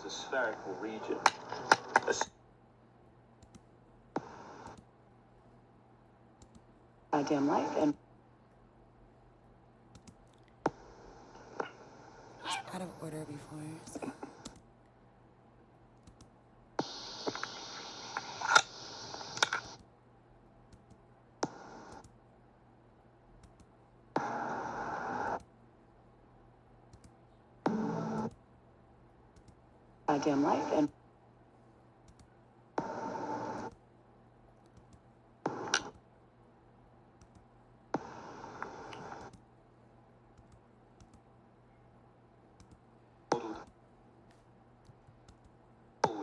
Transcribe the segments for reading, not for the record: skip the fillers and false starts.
a spherical region. Dim light and out of order before. So. Dim light and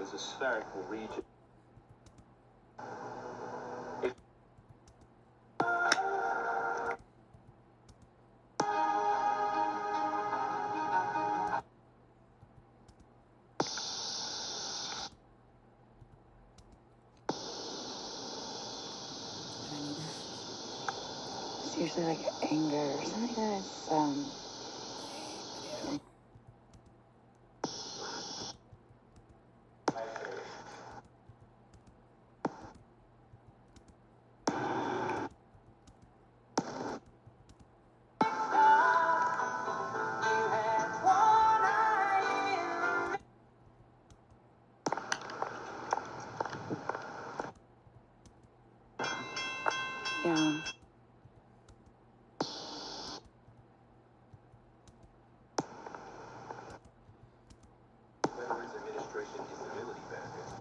Is a spherical region. It's usually like anger or something that's yeah. Veterans Administration disability benefits.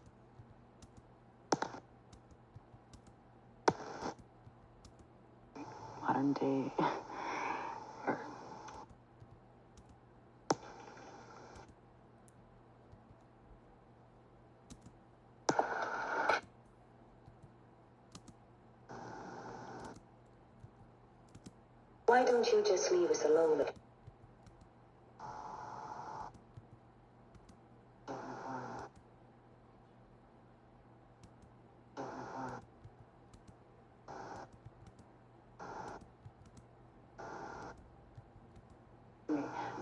Modern day. Why don't you just leave us alone?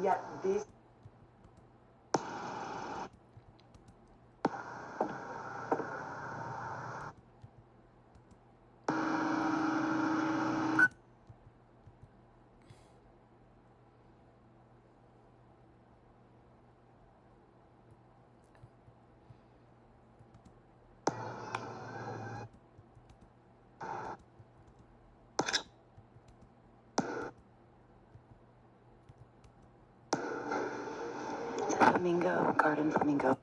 Yet these flamingo, garden flamingo.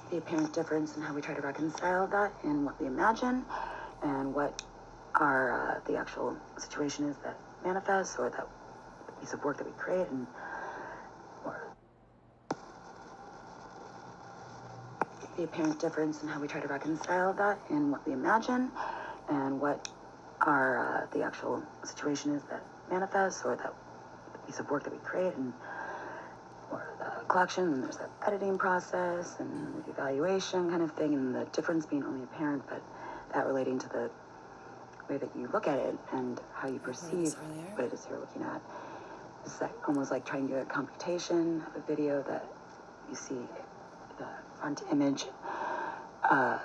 The apparent difference in how we try to reconcile that in what we imagine and what our the actual situation is that manifests, or that piece of work that we create, and or the apparent difference in how we try to reconcile that in what we imagine and what our the actual situation is that manifests, or that piece of work that we create, and or the collection, and there's that editing process and the evaluation kind of thing, and the difference being only apparent, but that relating to the way that you look at it and how you perceive what it is you're looking at. It's like almost like trying to do a computation of a video that you see the front image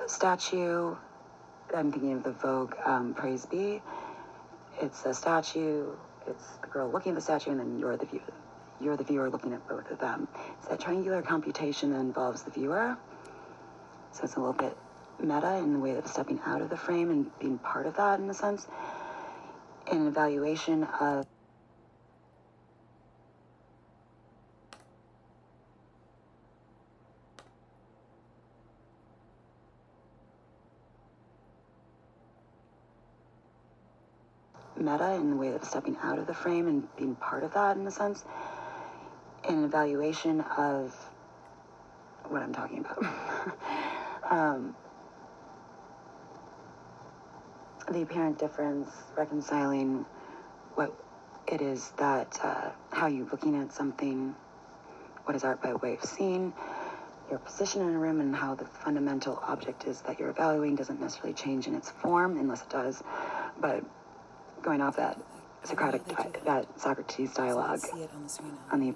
statue. I'm thinking of the Vogue Praise Be. It's a statue, it's the girl looking at the statue, and then you're the viewer. You're the viewer looking at both of them. It's that triangular computation that involves the viewer. So it's a little bit meta in the way of stepping out of the frame and being part of that in a sense. An evaluation of meta in the way of stepping out of the frame and being part of that in a sense. An evaluation of what I'm talking about. The apparent difference, reconciling what it is that, how you're looking at something, what is art by way of seeing, your position in a room, and how the fundamental object is that you're evaluating doesn't necessarily change in its form, unless it does, but going off that that Socrates dialogue on the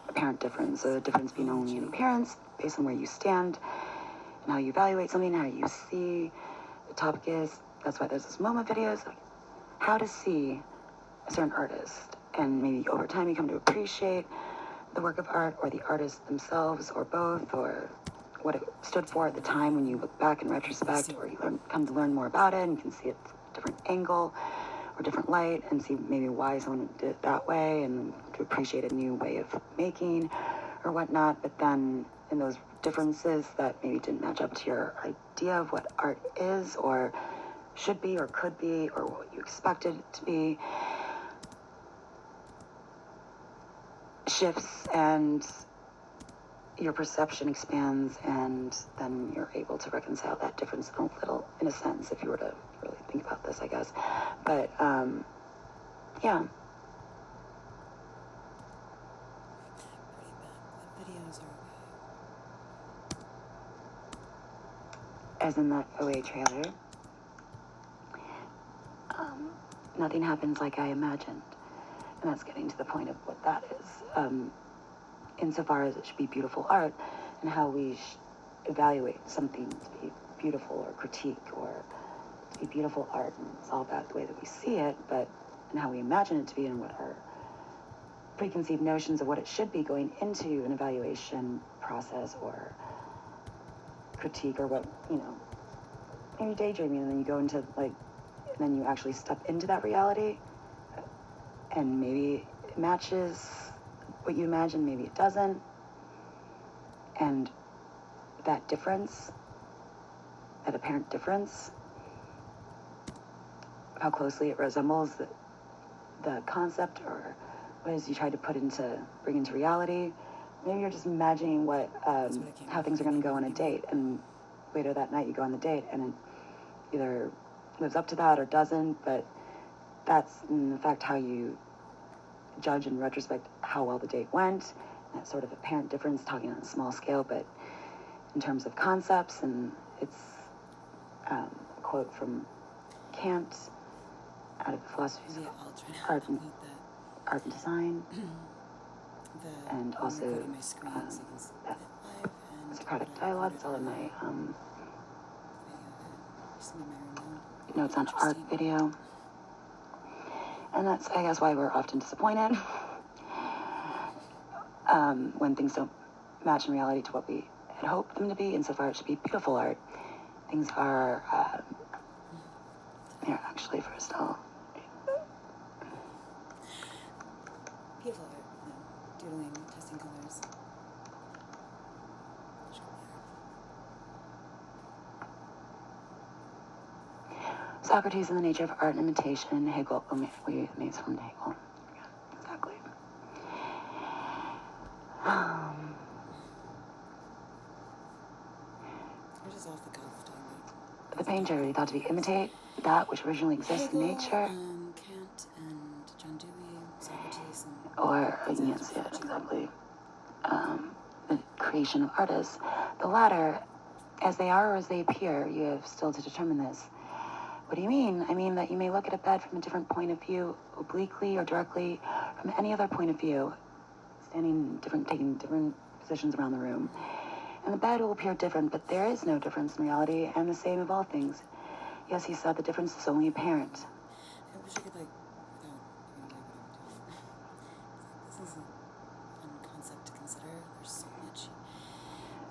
apparent difference, so the difference being only in appearance, based on where you stand, and how you evaluate something, how you see the topic is. That's why there's this MoMA videos of how to see a certain artist, and maybe over time you come to appreciate the work of art or the artist themselves or both, or what it stood for at the time when you look back in retrospect, or you come to learn more about it and you can see it from a different angle or different light and see maybe why someone did it that way and to appreciate a new way of making or whatnot. But then in those differences that maybe didn't match up to your idea of what art is or should be or could be or what you expected it to be, shifts and your perception expands, and then you're able to reconcile that difference in a sense, if you were to really think about this, I guess. But yeah. As in that OA trailer, nothing happens like I imagined. And that's getting to the point of what that is. Insofar as it should be beautiful art, and how we evaluate something to be beautiful or critique or to be beautiful art. And it's all about the way that we see it, but and how we imagine it to be, and what our preconceived notions of what it should be going into an evaluation process or critique, or what, maybe daydreaming, and then you go into and then you actually step into that reality, and maybe it matches what you imagine, maybe it doesn't. And that difference, that apparent difference, how closely it resembles the concept or what it is you tried to bring into reality. Maybe you're just imagining how things are going to go on a date, and later that night you go on the date and it either lives up to that or doesn't, but that's in fact how you judge in retrospect how well the date went. That sort of apparent difference, talking on a small scale, but in terms of concepts. And it's a quote from Kant out of the philosophies of art and design, and also that Socratic dialogue. It's all in my notes on art video. And that's, I guess, why we're often disappointed when things don't match in reality to what we had hoped them to be. Insofar it should be beautiful art, things are here, actually, first I'll beautiful art, doodling, testing colors. Socrates and the Nature of Art and Imitation, Hegel, we made from Hegel. Exactly. We're just off the cuff talking about The painter already thought to be imitate that which originally exists in nature. Kant and John Dewey, Socrates, and Or, yes, yeah, exactly. The creation of artists. The latter, as they are or as they appear, you have still to determine this. What do you mean? I mean that you may look at a bed from a different point of view, obliquely or directly, from any other point of view, taking different positions around the room. And the bed will appear different, but there is no difference in reality, and the same of all things. Yes, he said the difference is only apparent. I wish I could, without giving away what I'm doing. This is a fun concept to consider. There's so much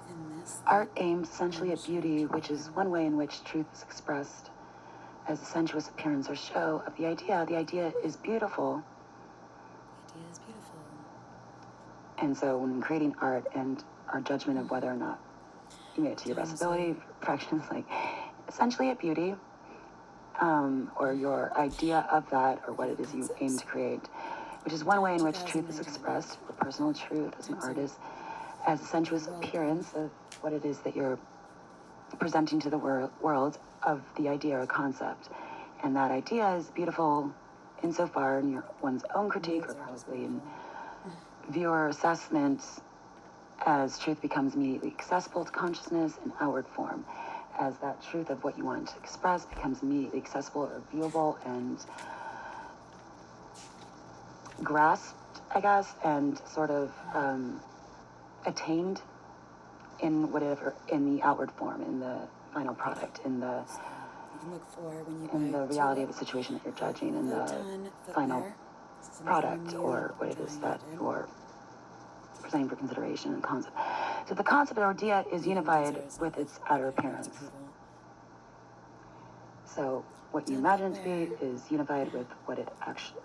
in this. Art aims essentially at beauty, which is one way in which truth is expressed as a sensuous appearance or show of the idea. The idea is beautiful. The idea is beautiful. And so when creating art and our judgment of whether or not you made it to your best ability, perfection is essentially at beauty, or your idea of that, or what it is you aim to create, which is one way in which truth is expressed, or personal truth as an artist, as a sensuous appearance of what it is that you're presenting to the world of the idea or concept. And that idea is beautiful insofar in one's own critique, or probably in viewer assessment, as truth becomes immediately accessible to consciousness in outward form, as that truth of what you want to express becomes immediately accessible or viewable and grasped, I guess, and sort of attained in whatever, in the outward form, in the final product, in the So you can look for when you in buy the reality of tulip, the situation that you're judging, in the photon final footwear. This is product, informing you or and what it is drawing that it in. you're presenting for consideration and concept. So the concept or idea is You can unified consider as with not its outer providing direct appearance. approval. So what you Done imagine it to footwear. be is unified with what it actually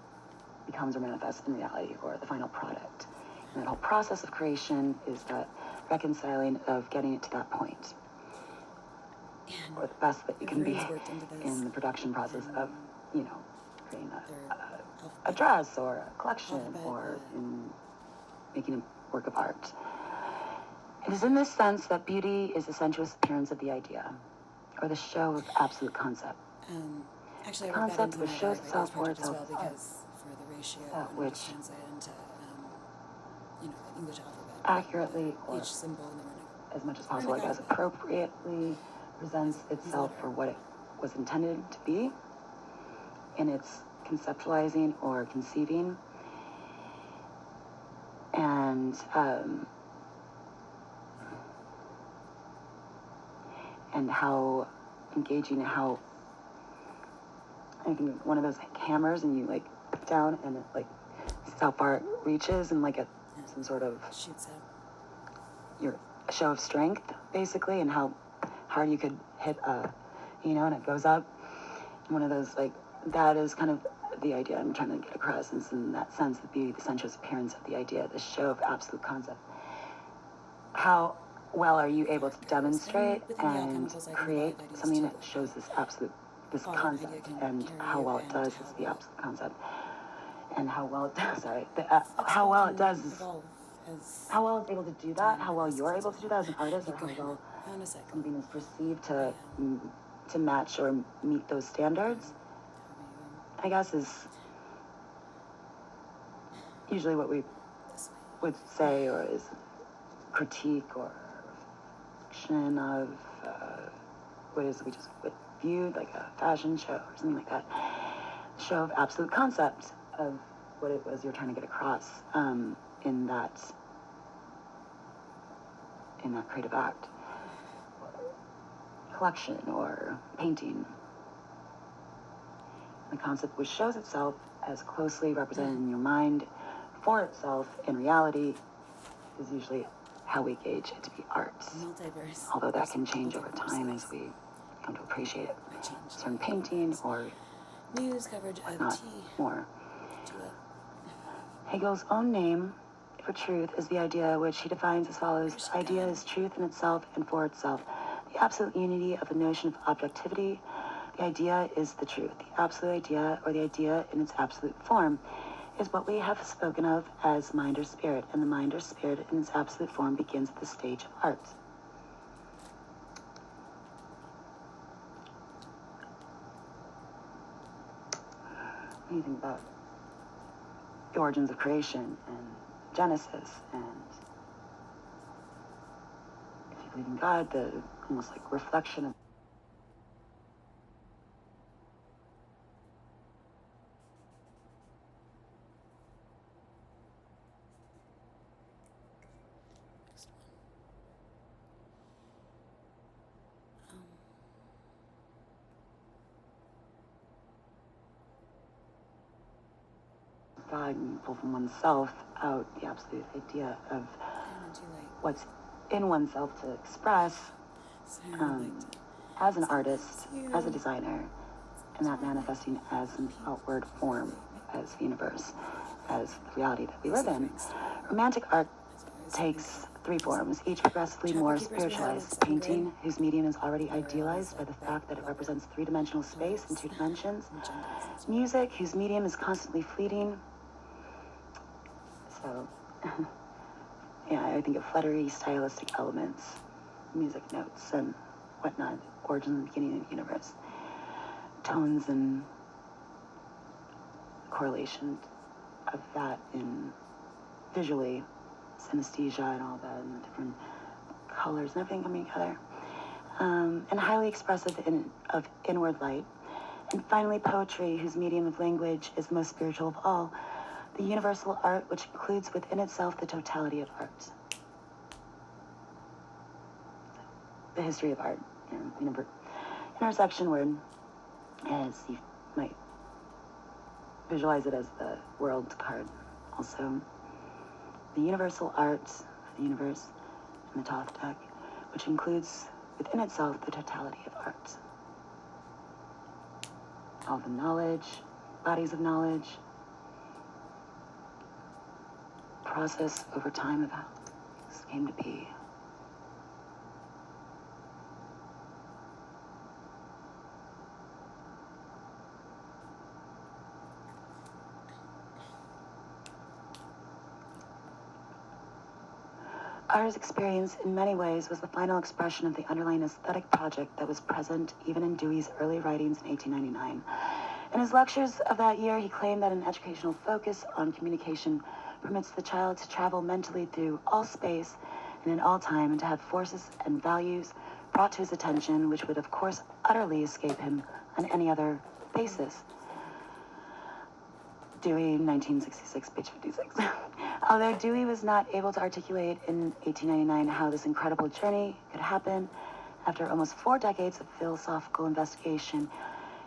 becomes or manifests in reality, or the final product. And that whole process of creation is that reconciling of getting it to that point, And or the best that you can be everyone's worked into this. in the production process of, you know, creating Their a dress or a collection, alphabet, or in making a work of art. It is in this sense that beauty is the sensuous appearance of the idea, or the show of absolute concept. Actually, The I wrote that concept into which my shows Art itself Ideas for project as itself well, as art. because for the ratio, That and it just which translated into, the English alphabet. accurately, or Each symbol in the runic. as much as possible, I guess, appropriately presents itself for what it was intended to be in its conceptualizing or conceiving, and how engaging, how I think one of those like hammers, and you like put down, and it like sees how far it reaches, and like some sort of Shoots out. your show of strength, basically, and how hard you could hit, and it goes up. One of those, like, that is kind of the idea I'm trying to get across, is in that sense, the beauty, the sensuous appearance of the idea, the show of absolute concept. How well are you able to demonstrate and create something that shows this absolute, this concept, and how well it does is the absolute concept, and how well it does, how well it does is, how well it's able to do that, how well you're able to do that as an artist, or how well something is perceived to match or meet those standards, I guess, is usually what we would say, or is critique or reflection of what is we just viewed like a fashion show or something like that. Show of absolute concept of what it was you're trying to get across in that creative act, collection, or painting. The concept which shows itself as closely represented in your mind for itself in reality is usually how we gauge it to be art. Multiverse. Although that can change over time as we come to appreciate it. Certain painting or news coverage of not tea. more. Tulip. Hegel's own name for truth is the idea, which he defines as follows. The idea is truth in itself and for itself. The absolute unity of the notion of objectivity. The idea is the truth. The absolute idea, or the idea in its absolute form, is what we have spoken of as mind or spirit, and the mind or spirit in its absolute form begins at the stage of art. When you think about the origins of creation and Genesis, and if you believe in God, the almost like reflection of Next one. God, and pull from oneself out the absolute idea of what's in oneself to express as an artist, as a designer, and that manifesting as an outward form, as the universe, as the reality that we live in. Romantic art takes three forms, each progressively more spiritualized. Painting, whose medium is already idealized by the fact that it represents three-dimensional space in two dimensions. Music, whose medium is constantly fleeting. So, yeah, I think of fluttery, stylistic elements, music notes, and whatnot, origin and beginning of the universe, tones and correlation of that in visually, synesthesia and all that, and the different colors and everything coming together, and highly expressive of inward light. And finally, poetry, whose medium of language is the most spiritual of all, the universal art which includes within itself the totality of art. The history of art, intersection word, as you might visualize it as the world card. Also, the universal art of the universe in the Thoth deck, which includes within itself the totality of art. All the knowledge, bodies of knowledge, process over time of how this came to be. Art's experience, in many ways, was the final expression of the underlying aesthetic project that was present even in Dewey's early writings in 1899. In his lectures of that year, he claimed that an educational focus on communication permits the child to travel mentally through all space and in all time, and to have forces and values brought to his attention, which would, of course, utterly escape him on any other basis. Dewey, 1966, page 56. Although Dewey was not able to articulate in 1899 how this incredible journey could happen, after almost 4 decades of philosophical investigation,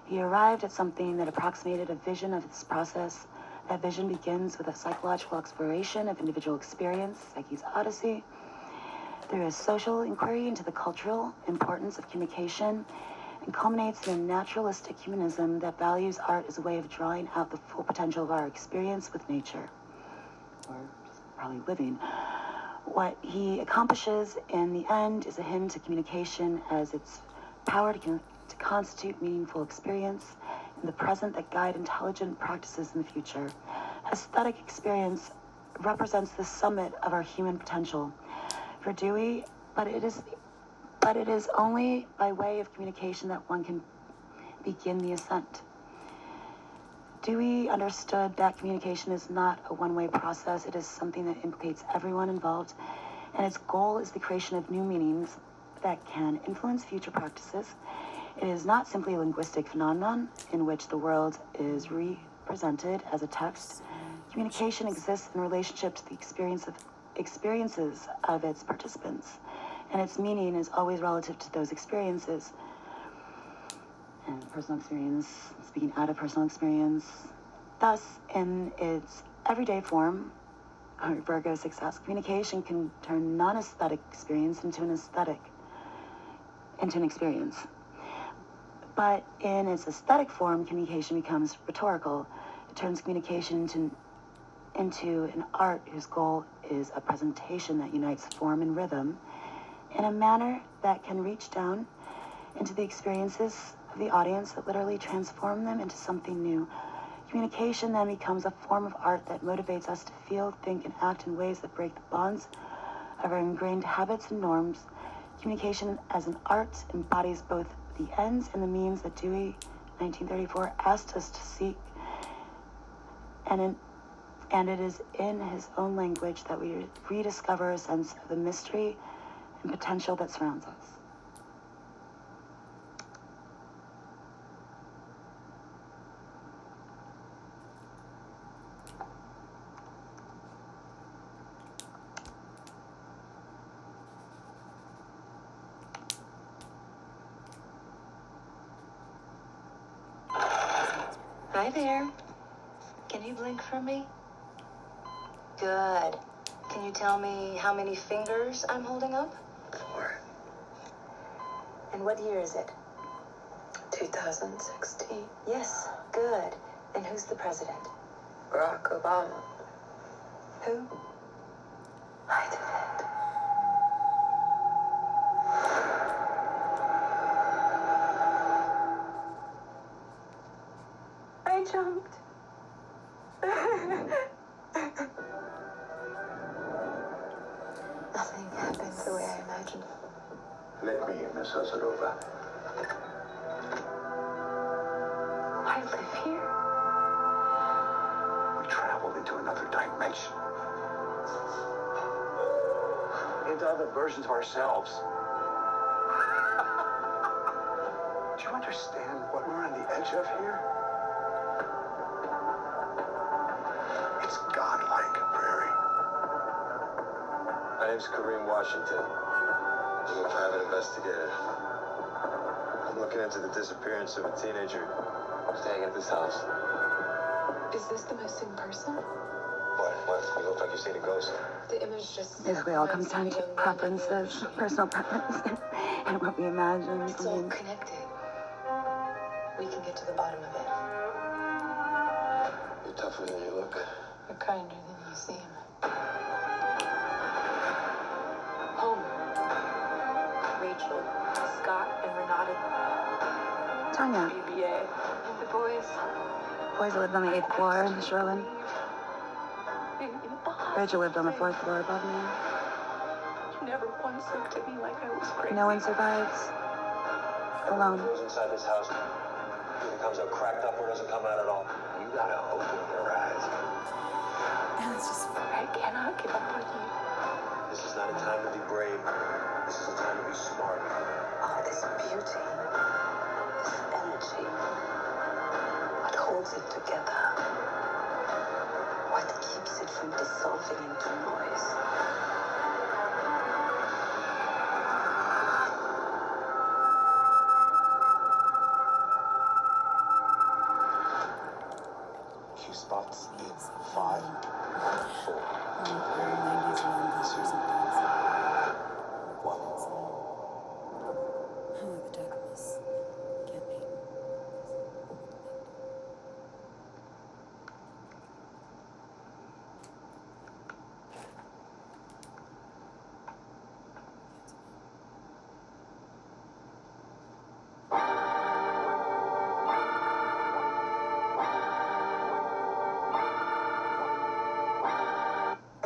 he arrived at something that approximated a vision of this process. That vision begins with a psychological exploration of individual experience, Psyche's Odyssey, through a social inquiry into the cultural importance of communication, and culminates in a naturalistic humanism that values art as a way of drawing out the full potential of our experience with nature, or just probably living. What he accomplishes in the end is a hymn to communication as its power to constitute meaningful experience in the present that guide intelligent practices in the future. Aesthetic experience represents the summit of our human potential. For Dewey, but it is only by way of communication that one can begin the ascent. Dewey understood that communication is not a one-way process. It is something that implicates everyone involved, and its goal is the creation of new meanings that can influence future practices. It is not simply a linguistic phenomenon in which the world is represented as a text. Communication exists in relationship to the experiences of its participants, and its meaning is always relative to those experiences. And personal experience, speaking out of personal experience. Thus, in its everyday form, Virgo success, communication can turn non-aesthetic experience into an experience. But in its aesthetic form, communication becomes rhetorical. It turns communication into an art whose goal is a presentation that unites form and rhythm in a manner that can reach down into the experiences of the audience, that literally transform them into something new. Communication then becomes a form of art that motivates us to feel, think, and act in ways that break the bonds of our ingrained habits and norms. Communication as an art embodies both the ends and the means that Dewey, 1934, asked us to seek, and it is in his own language that we rediscover a sense of the mystery and potential that surrounds us. Hi there. Can you blink for me? Good. Can you tell me how many fingers I'm holding up? 4. And what year is it? 2016. Yes, good. And who's the president? Barack Obama. Who? I did it. I jumped. Nothing happened the way I imagined. Let me, Miss Ozarova. I live here. We traveled into another dimension. Into other versions of ourselves. Do you understand what we're on the edge of here? It's My name's Kareem Washington. I'm a private investigator. I'm looking into the disappearance of a teenager staying at this house. Is this the missing person? What? You look like you've seen a ghost. The image just Basically, all comes down to preferences, personal preferences, and what we imagine. It's all connected. We can get to the bottom of it. You're tougher than you look. You're kinder than you seem. Home. Rachel, Scott, and Renata. Tanya. BBA. And the boys. Boys lived on the 8th floor in Sherwin. In the hospital. Rachel lived on the 4th floor above me. You never once looked at me like I was crazy. No one survives. Alone. Goes inside this house. Either comes out cracked up or doesn't come out at all. You gotta open your eyes. And it's just I cannot give up on you. This is not a time to be brave. This is a time to be smart. All this beauty, this energy, what holds it together? What keeps it from dissolving into noise? Few spots in 5, 4, 90s rom-coms or something. One. I like the Jacobus campaign.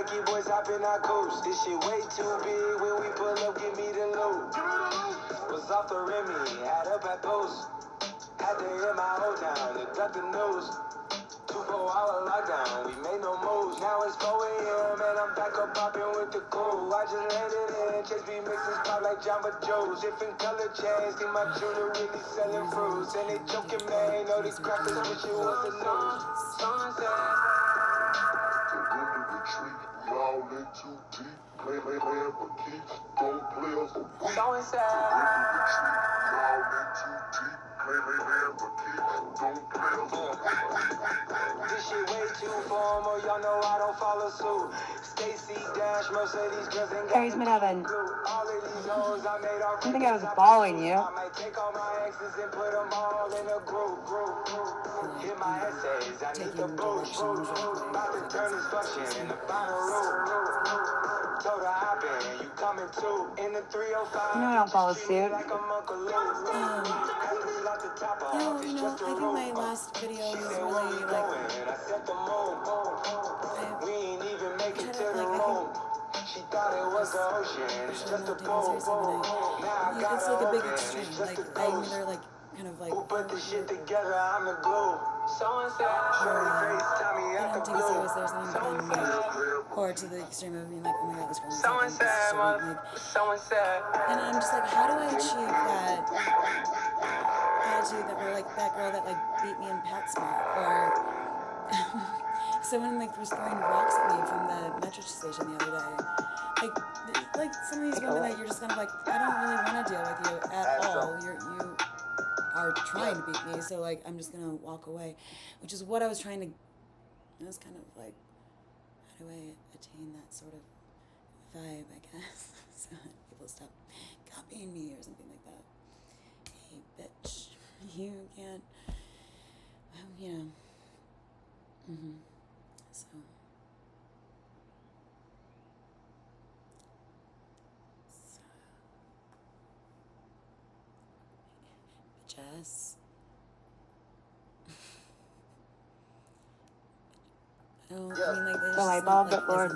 Keep boys hopping our coast. This shit way too big. When we pull up, give me the loot. Was off the Remy, had up at post. Had to hit my whole town to duck the news. 2-4-hour lockdown, we made no moves. Now it's 4 a.m. and I'm back up popping with the cool. I just landed in, Chase B mixes pop like Jamba Joe's. Different color chains, think my jewelry really selling fruits. And they joking, man, know these crackers wish it was the news. Sunset. Y'all in too deep, play for keeps, don't play us for weak. So sad. Y'all in too deep, play for keeps, don't play us for weak. This shit way too formal, y'all know I don't follow suit. Stacy Dash, most of these girls ain't got Aries Midheaven. all of these hoes I made off. I think I was following you. I might take all my exes and put them all in a group. Hit my essays, I need the boost. About to turn this function in the final room. Told her hop in, you coming too. In the 305. You know I don't follow suit. Like I'm Uncle Luke. No, you know, I think my last video was really like I set the moon. We ain't even make it to the room. She thought it was the ocean. It's just a pool. Now I got it's like a big open. extreme. It's just Like a I ghost. either like kind of like Who put this shit together? I'm the glue. So and so. Shorty face, Tommy I at the don't take it blue. serious. There's something but then or to the extreme of being like, oh my god, this girl is Someone so said, like, someone said. and I'm just like, how do I achieve that attitude that we're like that girl that like beat me in PetSmart or someone like was throwing rocks at me from the metro station the other day. Like some of these women that you're just kind of like, I don't really want to deal with you at all. You are trying to beat me, so like I'm just gonna walk away, which is what I was trying to. I was kind of like, how do I attain that sort of vibe, I guess, so that people stop copying me or something like that. Hey, bitch, you can't, you know. So. Bitches. I mean, like, The light bulb that Lord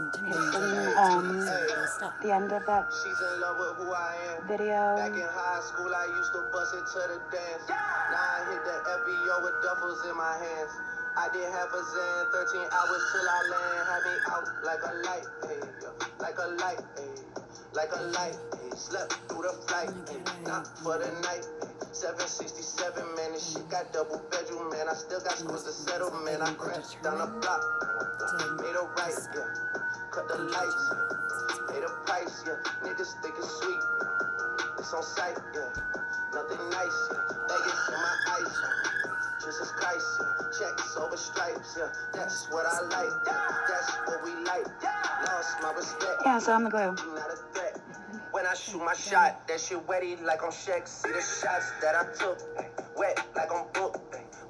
stop. the end of that She's in love with who I am. video. Back in high school, I used to bust it to the dance. Now I hit the FBO with duffels in my hands. I did half a Zen, 13 hours till I land. Had me out like a light, ayy, like a light, ayy, like a light, ayy. Slept through the flight, ayy, not for the night. 767, man, this shit got double bedroom, man. I still got screws to settle, man. I crashed down the block, made a right, yeah. Cut the lights, made a the price, yeah. Niggas think it's sweet. It's on sight, yeah. Nothing nice, yeah. Vegas in my eyes, yeah. Jesus Christ, yeah. Checks over stripes, yeah. That's what I like, yeah. That's what we like. Lost my respect. Yeah, so I'm the glue. You not a threat. When I shoot my shot, that shit wetty like on Shaq. See the shots that I took, wet like on Book,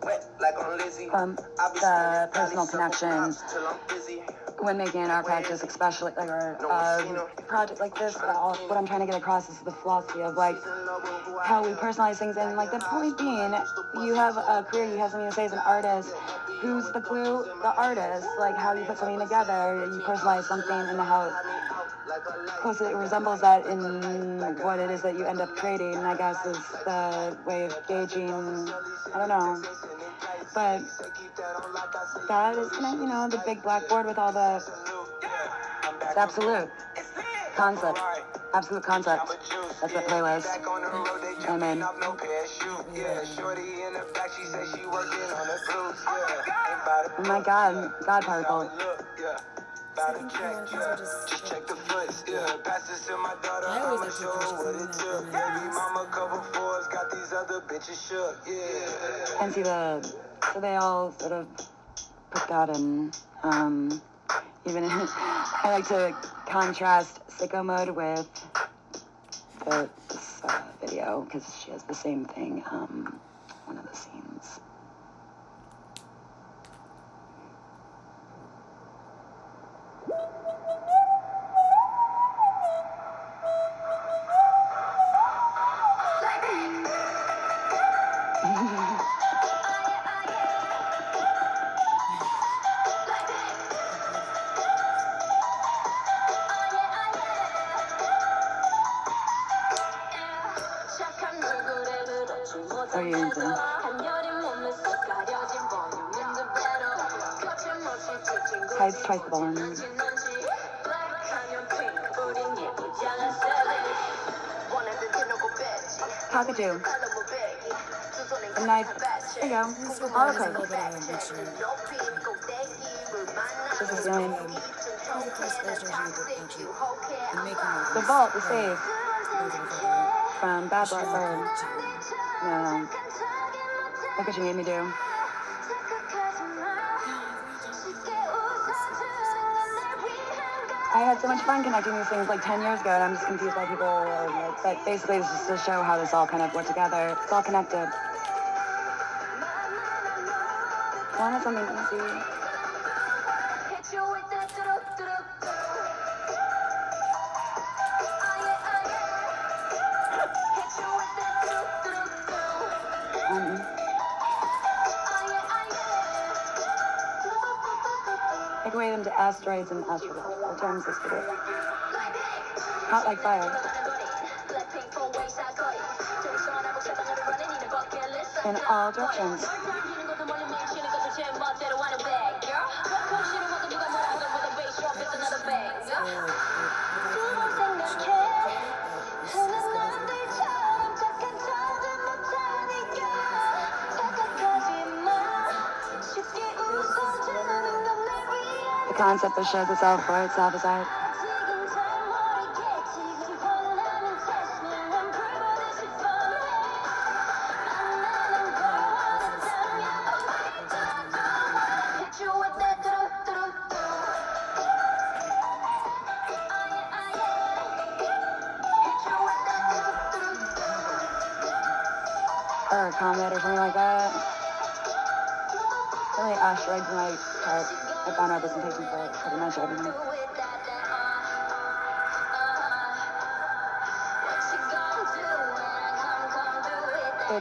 wet like on Lizzie. The personal connection when making an art project, especially like a project like this, what I'm trying to get across is the philosophy of like how we personalize things, and like the point being, you have a career, you have something to say as an artist. Who's the glue? The artist. Like how you put something together, you personalize something, and how closely it resembles that in what it is that you end up creating, I guess, is the way of gauging, I don't know. But that is, you know, the big blackboard with all the, it's absolute concept. Absolute concept. That's what playlist. I mean, oh my God, God particle. I think a lot of things are just Check the foots, yeah. Pass this to my daughter. I always I'ma like to show appreciate what it took. Baby mama cover fours, got these other bitches shook, yeah. And see so they all sort of put that in, even I like to contrast Sicko Mode with this video, because she has the same thing, one of the scenes. What are you into? Tights, twice the volume. Cockatoo. A knife. There you go. there's a All little okay. bit of a mixture. This is feeling. Probably the first illustration I did actually in making all The this. vault, the safe. Those are the favorite. From Bad She's Blood. like Or, that too. no. Look what you made me do. I had so much fun connecting these things like 10 years ago, and I'm just confused why people are like, but basically it's just to show how this all kind of went together. It's all connected. I wanted something easy. Equate them to asteroids and astrobes. The terms is to do. Hot like fire. In all directions. The concept that shows itself for itself is art. Or a comet or something like that. Really asteroids in my chart. I found representation for pretty much everything. The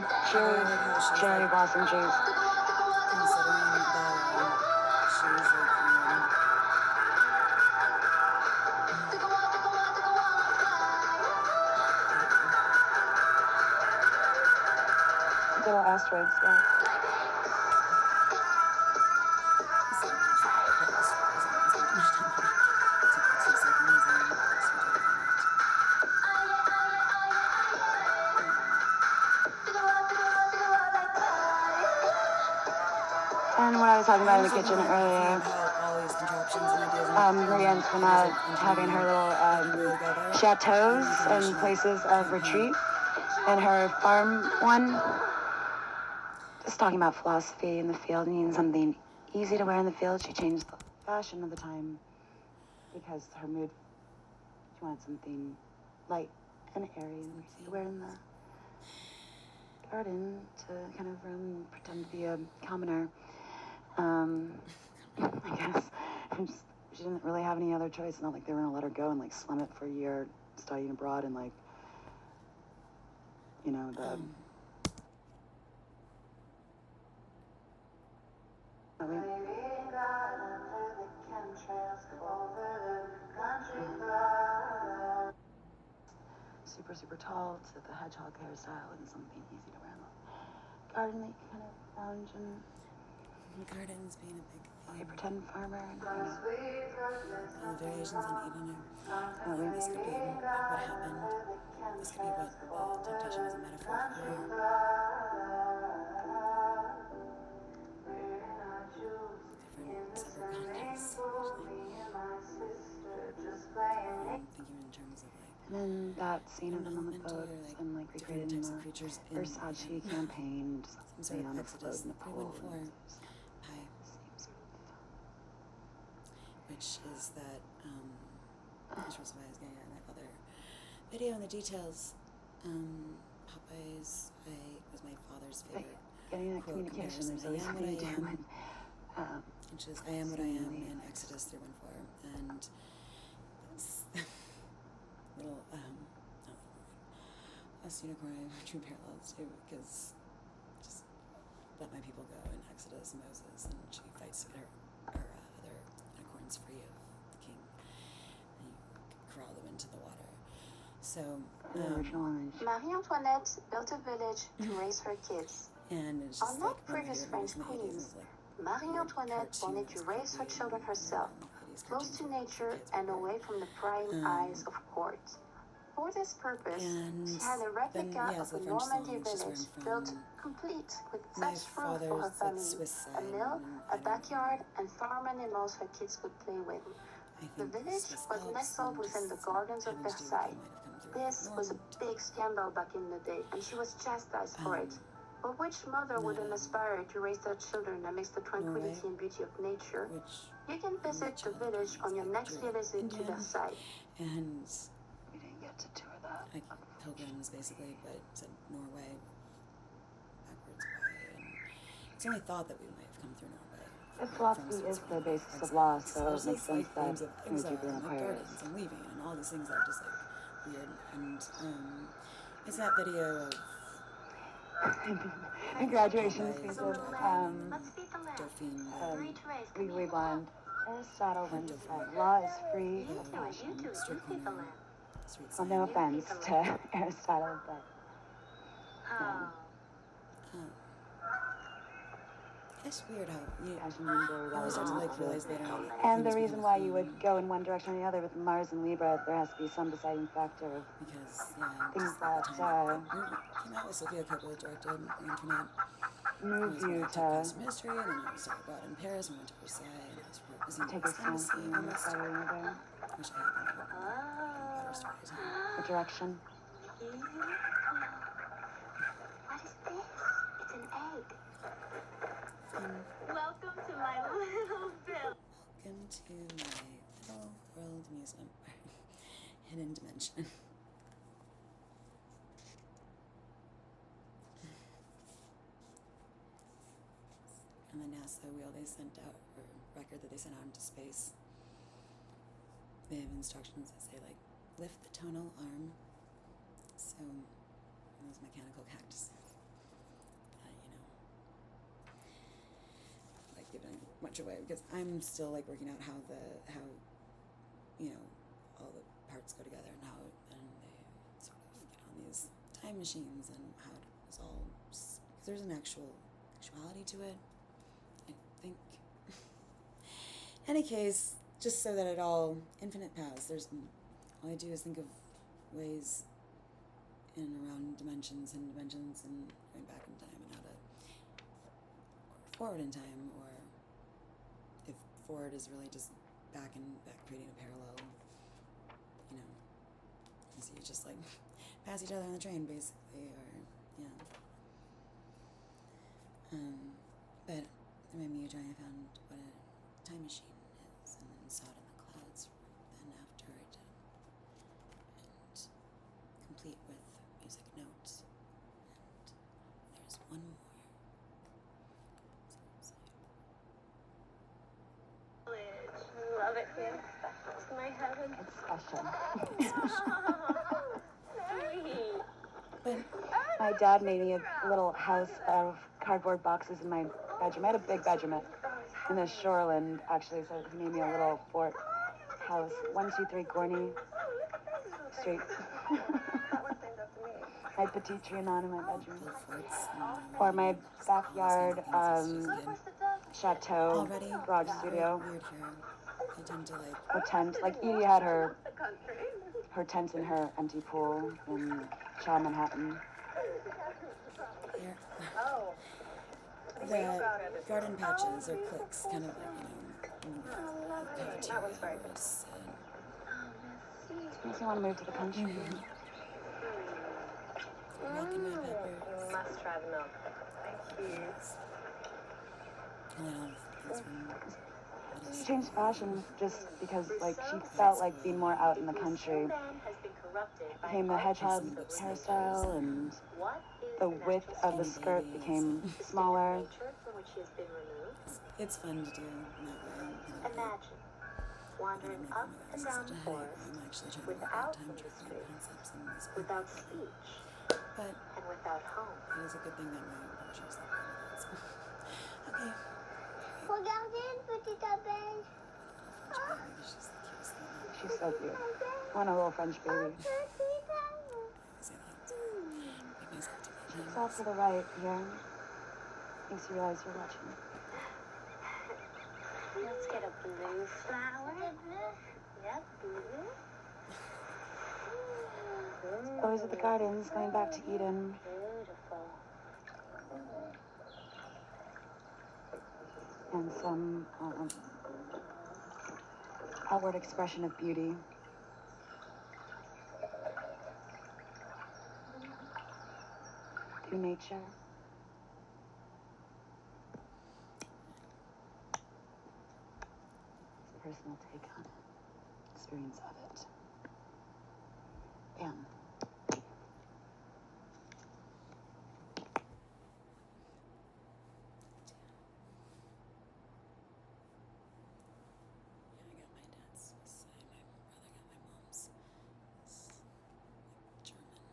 cherry blossom juice. Considering that she's like, Little asteroids, yeah. And what I was talking about in the kitchen earlier. how all these contraptions and ideas and Marie Antoinette having her little chateaus and places of retreat, and her farm one. Just talking about philosophy in the field, needing something easy to wear in the field. She changed the fashion of the time because her mood. She wanted something light and airy and easy to wear in the garden to kind of roam and pretend to be a commoner. I guess. She didn't really have any other choice. Not like they were gonna let her go and like slum it for a year studying abroad and like, you know, the. Super tall to the hedgehog hairstyle and something easy to wear in the garden that you can kind of lounge in. Gardens being a big A thing. pretend farmer. And, And the variations on Eden oh, we this could be what happened. This could be what temptation is a metaphor for. Different separate contexts, actually. I'm thinking in terms of like and then that scene of them on the elemental or boats like and like different recreating types of the creatures in Versace campaign, just some sort being of on the Exodus float in the pool. 314 pie, which is that which was why I was getting at in that other video in the details. Popeyes was my father's favorite. Getting that quote communication, there's comparison. always I am what something I to do am, with, which is I am what I am in Exodus 314, and this little us unicorn true parallels too, because just let my people go in Exodus, Moses, and she fights to get her other unicorns free of the king, and you corral them into the water. So the original image. Marie Antoinette built a village to raise her kids. and it's just Unlike like one of my previous favorite French movies in the 80s. It queens, was like Marie weird Antoinette cartoon wanted to that's raise her creepy, children and herself, the 80s close cartoons to were nature kids and were away from the prying eyes of court. For this purpose, and she had a replica then, of so a the French Normandy song is just where village I'm built from. complete with My such rooms for her father's like family, Swiss a side, mill, and a I don't backyard, and farm animals her kids could play with. I The think village Swiss was Alps nestled and within the just gardens of having to do with Versailles. they might have come through This was a big scandal back in the day, and she was chastised for it. But which mother wouldn't aspire to raise their children amidst the tranquility and beauty of nature? which You can visit the village on your next visit to Versailles. and We didn't get to tour that. like pilgrims basically, but said Norway backwards Y, and it's only thought that we might have come through Norway. If philosophy is the basis of law, so it makes sense that themes of it would exile be an and like Aquarius. gardens and leaving and all these things that are just like weird. And it's that video of And graduation Popeyes speech and of driving and Dauphine, Legally Blonde. Aristotle once said, law is free the expression. street corner, street Well, sign. no offense to Aristotle, but Oh. It's weird how you passion being very always start to like relevant. realize later on. that And the things reason become why a you would thing go in one direction or the other with Mars and Libra, there has to be some deciding factor of because things just at the that time the movie came out with Sofia Coppola directed Antoinette. move Was when you I took to Pastor Ministry, and then I started abroad in Paris, and went to Versailles, and I was representing take a stance embassy in one almost. side or another. Wish I had been better storytelling. What direction? What is this? It's an egg. Welcome to my little village. Welcome to my little world amusement park, hidden dimension. And the NASA wheel they sent out, or record that they sent out into space, they have instructions that say like, lift the tonal arm. So, those mechanical cactus. Like giving much away because I'm still like working out how all the parts go together and how and they sort of get on these time machines and how it's all because there's an actuality to it. I think. Any case, just so that it all infinite paths. All I do is think of ways in and around dimensions and going back in time and how to or forward in time, or if forward is really just back creating a parallel, you know, so you just like pass each other on the train basically, or yeah. But through my Miyagi, I found what a time machine is, and then saw it in the clouds. Then after I did, and complete with music notes. And there's one more. Love it here. It's my heaven. It's special. But My dad made me a little house out of cardboard boxes in my bedroom. I had a big bedroom in the shoreland, actually, so he made me a little fort house. 123 Gorney Street. I had Petit Trianon in my bedroom. build forts and Or my backyard chateau already garage studio. weird here. I tend to like A tent. Like Edie had her tent in her empty pool in Chow Manhattan. here. The garden patches or cliques, kind of like, you know, cafeteria where it's Makes me want to move to the country. milk and red peppers. Must try the milk. Thank you. And then all things from She changed fashion just because, like, she felt like being more out in the country. Became the hedgehog hairstyle, and the width of the skirt became smaller. it's fun to do in that way. Imagine wandering up and down the forest I'm actually trying to work out without time traveling industry, concepts in this book. without speech, But and without home. it is a good thing that my poetry's like that. So. Okay. Regardez, petit abeille. Maybe she's the cutest thing ever. She's so cute. I want a little French baby. I say that. Make myself do my It's all to the right here. Makes you realize you're watching. Let's get a blue flower. Yep, blue. Those are the gardens going back to Eden. Beautiful. And some outward expression of beauty. Through nature. It's a personal take on it. Experience of it. Bam. Yeah, I got my dad's Swiss side. My brother got my mom's. It's like German,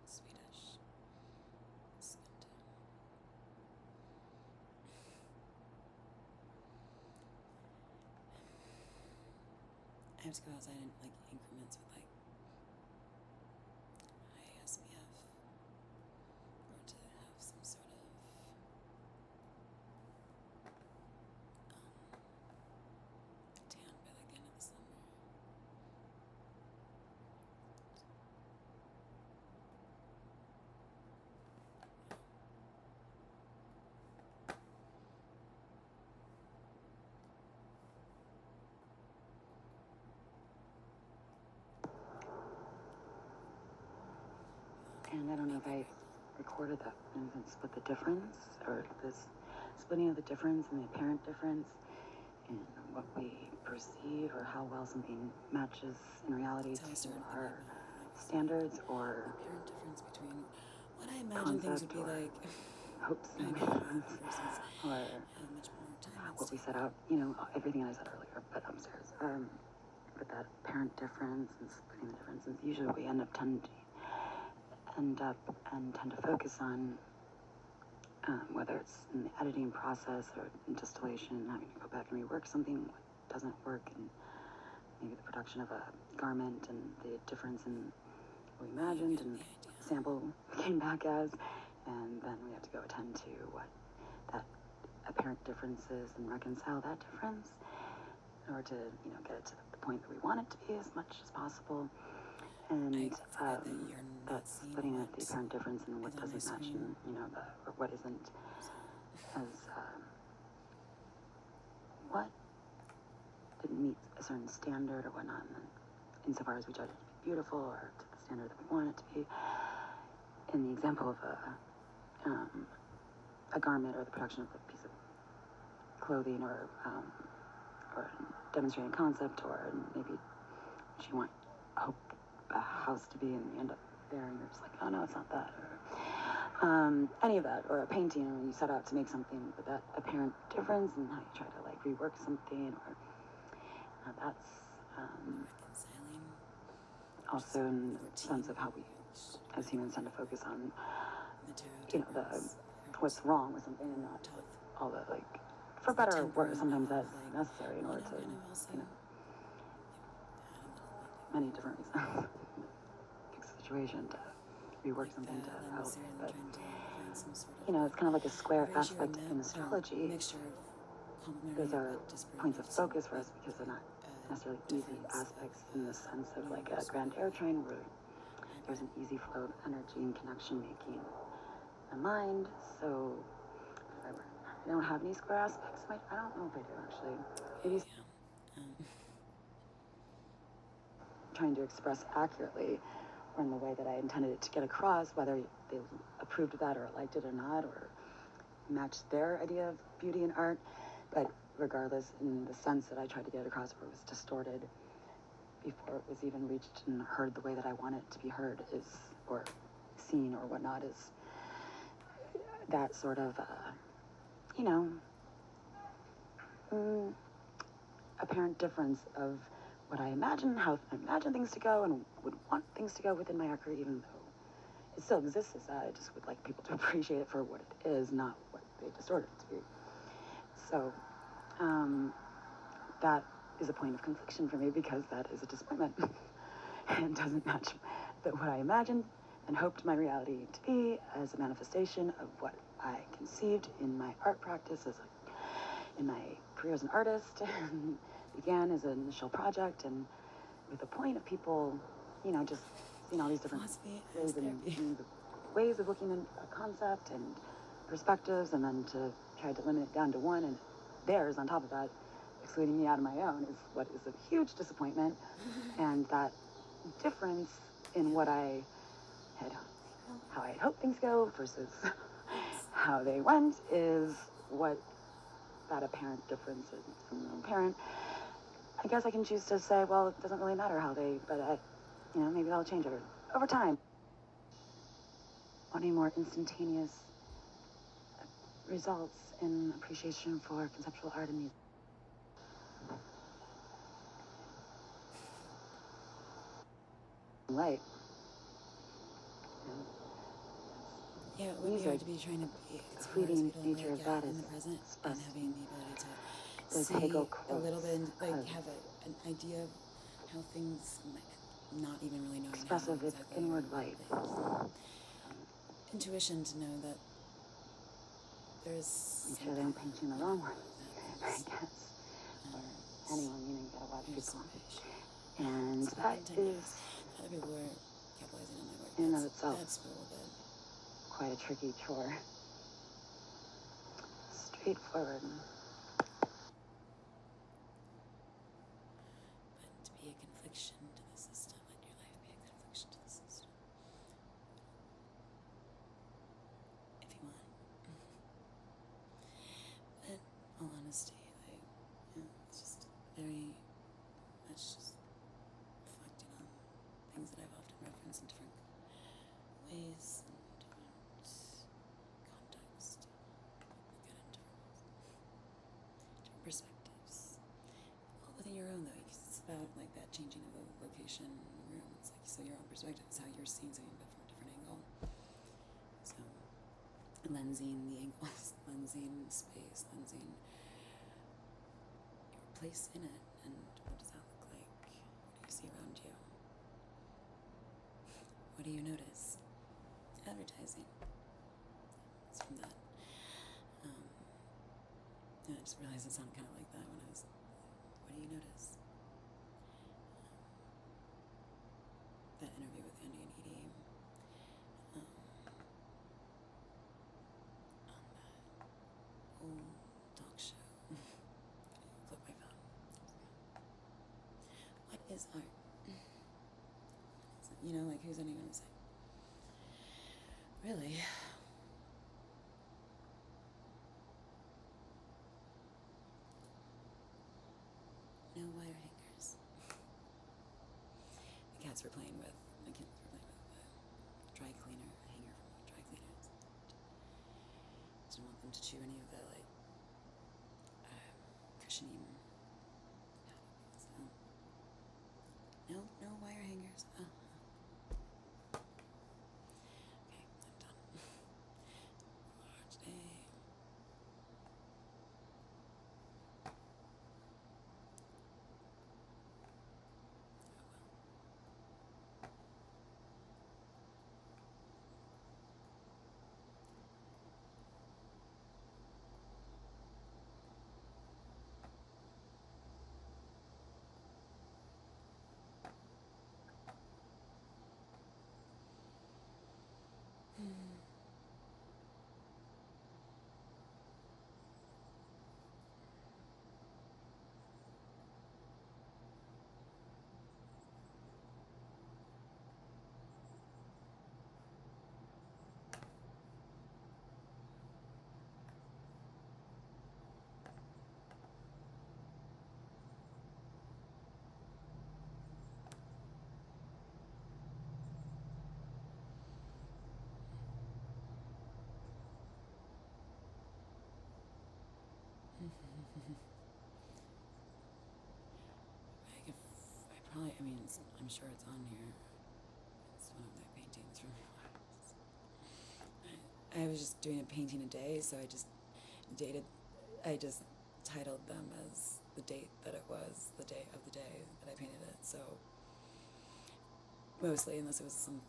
Swedish, Scandinavian. I have to go outside in like increments with like ISBF or to have some sort of tan by like the end of the summer. And I don't know if I recorded that and split the difference, or this splitting of the difference and the apparent difference in what we perceive, or how well something matches in reality So I to started our thinking about standards or apparent difference between what I imagine things would concept be or like hopes and right now visions, versus or how much more time it's what we taking. set out, you know, everything I said earlier, but upstairs. But that apparent difference and splitting the difference is usually what we end up tend to focus on, whether it's in the editing process or in distillation, having to go back and rework something what doesn't work, and maybe the production of a garment and the difference in what we imagined and sample came back as, and then we have to go attend to what that apparent difference is and reconcile that difference in order to, you know, get it to the point that we want it to be as much as possible. And I forget that you're not that's seeing splitting what at the apparent difference and what is on my doesn't match, screen. and, you know, or what isn't as what didn't meet a certain standard or whatnot, and then insofar as we judge it to be beautiful or to the standard that we want it to be. In the example of a garment or the production of a piece of clothing or demonstrating concept, or maybe what you want a house to be, and you end up there and you're just like, oh no, it's not that, or any of that, or a painting, or you set out to make something with that apparent difference and how you try to like rework something, or that's reconciling. also in the sense of how we as humans tend to focus on, you know, the what's wrong with something and not all the like, for better or worse, sometimes that's necessary in order to, you know, many different reasons. Fix the situation, to rework something, to help. But, you know, it's kind of like a square aspect in astrology. Those are points of focus for us because they're not necessarily easy aspects in the sense of like a grand air train where there's an easy flow of energy and connection making the mind. So if I don't have any square aspects, I don't know if I do actually. Maybe trying to express accurately or in the way that I intended it to get across, whether they approved of that or liked it or not, or matched their idea of beauty and art. But regardless, in the sense that I tried to get it across, where it was distorted before it was even reached and heard the way that I want it to be heard, is, or seen or whatnot, is that sort of, you know, apparent difference of what I imagine, how I imagine things to go, and would want things to go within my arc, even though it still exists as that. I just would like people to appreciate it for what it is, not what they distorted it to be. So that is a point of confliction for me, because that is a disappointment and doesn't match what I imagined and hoped my reality to be as a manifestation of what I conceived in my art practice, in my career as an artist, and began as an initial project, and with the point of people, you know, just seeing all these different ways of looking at a concept and perspectives, and then to try to limit it down to one, and theirs on top of that, excluding me out of my own, is what is a huge disappointment. And that difference in what I had, how I had hoped things go versus how they went, is what that apparent difference is. Apparent, I guess I can choose to say, well, it doesn't really matter how they, but you know, maybe that'll change over time. Wanting more instantaneous results in appreciation for conceptual art and music. Right. Yeah, it would be hard to be trying to be fleeting nature of that in is the present and expressed having the ability to those see Hegel a little quotes bit, like have an idea of how things might, not even really knowing expressive how of exactly, inward life. Intuition to know that there's Make sure they don't paint you in the wrong one, I guess. Or anyone, you know, you got a lot of people. And that is, other people are capitalizing on my work. in and of itself, That's a little bit quite a tricky chore. Straightforward. but to be a confliction to the system, let your life be a confliction to the system. If you want. But in all honesty, like, yeah, it's just very much just reflecting on things that I've often referenced in different ways and different contexts. Look at it in different perspectives. All within your own, though, because it's about like that changing of the location in the room. It's like, so your own perspective is how you're seeing something but from a different angle. So lensing the angles, lensing space, lensing your place in it, and what does that look like? What do you see around you? What do you notice? Advertising. It's from that. And I just realized it sounded kind of like that when I was, what do you notice? That interview with Andy and Edie. On that old talk show. Flip my phone. is art. You know, like, who's anyone to say? Really? No wire hangers. The cats were playing with, my kids were playing with a dry cleaner, a hanger from the dry cleaners. Didn't want them to chew any of the, like, cushioning. So, no wire hangers. Okay, I'm done. For today. I'm sure it's on here. It's one of my paintings from I was just doing a painting a day, so I just titled them as the date that it was, the day of the day that I painted it. So mostly, unless it was some